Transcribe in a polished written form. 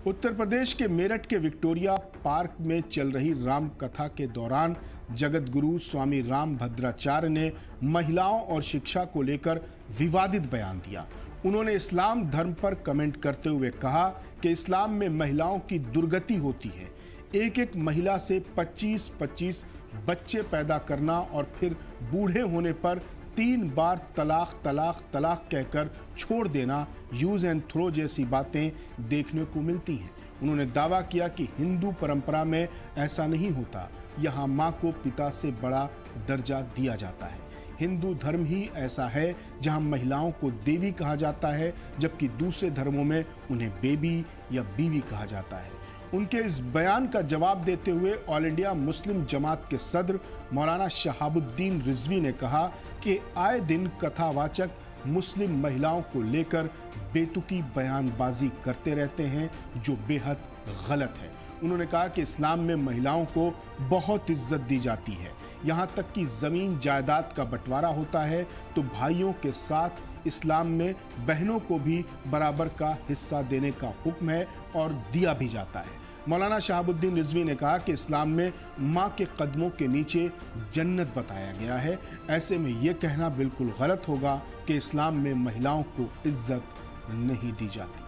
उत्तर प्रदेश के मेरठ के Victoria park में चल रही राम कथा के दौरान जगत गुरु स्वामी राम भद्राचार्य ने महिलाओं और शिक्षा को लेकर विवादित बयान दिया। उन्होंने इस्लाम धर्म पर कमेंट करते हुए कहा कि इस्लाम में महिलाओं की दुर्गति होती है। एक एक महिला से 25-25 बच्चे पैदा करना और फिर बूढ़े होने पर 3 बार तलाक तलाक तलाक कहकर छोड़ देना, यूज एंड थ्रो जैसी बातें देखने को मिलती हैं। उन्होंने दावा किया कि हिंदू परंपरा में ऐसा नहीं होता। यहाँ माँ को पिता से बड़ा दर्जा दिया जाता है। हिंदू धर्म ही ऐसा है जहाँ महिलाओं को देवी कहा जाता है, जबकि दूसरे धर्मों में उन्हें बेबी या बीवी कहा जाता है। उनके इस बयान का जवाब देते हुए ऑल इंडिया मुस्लिम जमात के सदर मौलाना शहाबुद्दीन रिजवी ने कहा कि आए दिन कथावाचक मुस्लिम महिलाओं को लेकर बेतुकी बयानबाजी करते रहते हैं, जो बेहद गलत है। उन्होंने कहा कि इस्लाम में महिलाओं को बहुत इज्जत दी जाती है। यहाँ तक कि ज़मीन जायदाद का बंटवारा होता है तो भाइयों के साथ इस्लाम में बहनों को भी बराबर का हिस्सा देने का हुक्म है और दिया भी जाता है। मौलाना शहाबुद्दीन रिजवी ने कहा कि इस्लाम में माँ के कदमों के नीचे जन्नत बताया गया है। ऐसे में ये कहना बिल्कुल गलत होगा कि इस्लाम में महिलाओं को इज्जत नहीं दी जाती।